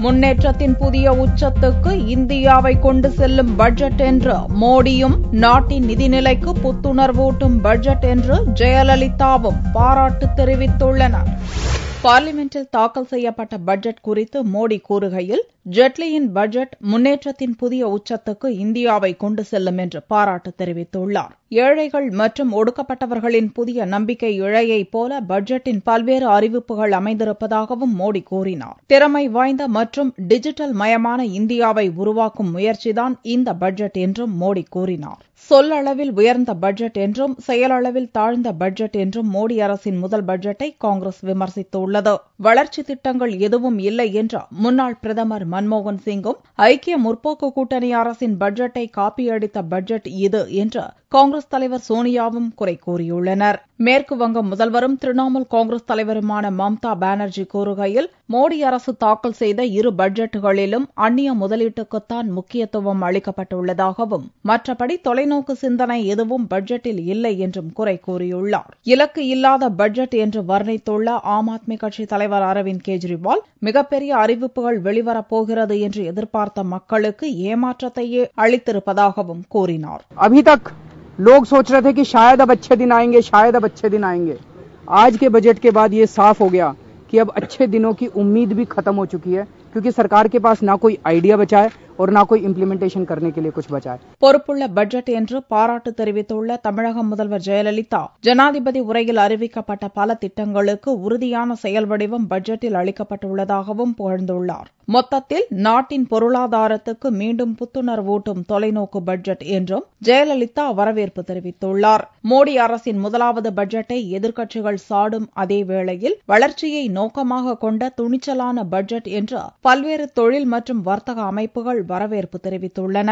முன்னேற்றத்தின் புதிய உச்சத்துக்கு இந்தியாவை கொண்டு செல்லும் பட்ஜெட் என்று மோடியும், நாட்டின் நிதிநிலைக்கு புத்துணர்வூட்டும் பட்ஜெட் என்று ஜெயலலிதாவும் பாராட்டு தெரிவித்துள்ளனர். பார்லிமென்டில் தாக்கல் செய்யப்பட்ட பட்ஜெட் குறித்து மோடி கூறுகையில், ஜெட்லியின் பட்ஜெட் முன்னேற்றத்தின் புதிய உச்சத்துக்கு இந்தியாவை கொண்டு செல்லும் என்று பாராட்டு தெரிவித்துள்ளார். ஏழைகள் மற்றும் ஒடுக்கப்பட்டவர்களின் புதிய நம்பிக்கை இழையைப் போல பட்ஜெட்டின் பல்வேறு அறிவிப்புகள் அமைந்திருப்பதாகவும் மோடி கூறினார். திறமை வாய்ந்த மற்றும் டிஜிட்டல் மயமான இந்தியாவை உருவாக்கும் முயற்சிதான் இந்த பட்ஜெட் என்றும் மோடி கூறினார். சொல்லளவில் உயர்ந்த பட்ஜெட் என்றும் செயலளவில் தாழ்ந்த பட்ஜெட் என்றும் மோடி அரசின் முதல் பட்ஜெட்டை காங்கிரஸ் விமர்சித்துள்ளது. வளர்ச்சி திட்டங்கள் எதுவும் இல்லை என்ற முன்னாள் பிரதமர் மன்மோகன் சிங்கும், ஐக்கிய முற்போக்கு கூட்டணி அரசின் பட்ஜெட்டை காப்பியடித்த பட்ஜெட் இது என்று காங்கிரஸ் தலைவர் சோனியாவும் குறை கூறியுள்ளனர். மேற்கு வங்க முதல்வரும் திரிணாமுல் காங்கிரஸ் தலைவருமான மம்தா பானர்ஜி கூறுகையில், மோடி அரசு தாக்கல் செய்த இரு பட்ஜெட்டுகளிலும் அந்நிய முதலீட்டுக்குத்தான் முக்கியத்துவம் அளிக்கப்பட்டுள்ளதாகவும், மற்றபடி தொலைநோக்கு சிந்தனை எதுவும் பட்ஜெட்டில் இல்லை என்றும் குறை கூறியுள்ளார். இலக்கு இல்லாத பட்ஜெட் என்று வர்ணித்துள்ள ஆம் ஆத்மி கட்சி தலைவர் அரவிந்த் கெஜ்ரிவால், மிகப்பெரிய அறிவிப்புகள் வெளிவரப்போகிறது என்று எதிர்பார்த்த மக்களுக்கு ஏமாற்றத்தையே அளித்திருப்பதாகவும் கூறினார். लोग सोच रहे थे कि शायद अब अच्छे दिन आएंगे, शायद अब अच्छे दिन आएंगे। आज के बजट के बाद ये साफ हो गया कि अब अच्छे दिनों की उम्मीद भी खत्म हो चुकी है, क्योंकि सरकार के पास ना कोई आइडिया बचा है और ना कोई इम्प्लीमेंटेशन करने के लिए कुछ बचा है. பொறுப்புள்ள பட்ஜெட் என்று பாராட்டு தெரிவித்துள்ள தமிழக முதல்வர் ஜெயலலிதா, ஜனாதிபதி உரையில் அறிவிக்கப்பட்ட பல திட்டங்களுக்கு உறுதியான செயல் வடிவம் பட்ஜெட்டில் அளிக்கப்பட்டுள்ளதாகவும் புகழ்ந்துள்ளார். மொத்தத்தில் நாட்டின் பொருளாதாரத்துக்கு மீண்டும் புத்துணர்வூட்டும் தொலைநோக்கு பட்ஜெட் என்றும் ஜெயலலிதா வரவேற்பு தெரிவித்துள்ளார். மோடி அரசின் முதலாவது பட்ஜெட்டை எதிர்க்கட்சிகள் சாடும் அதே வேளையில், வளர்ச்சியை நோக்கமாக கொண்ட துணிச்சலான பட்ஜெட் என்று பல்வேறு தொழில் மற்றும் வர்த்தக அமைப்புகள் வரவேற்பு தெரிவித்துள்ளன.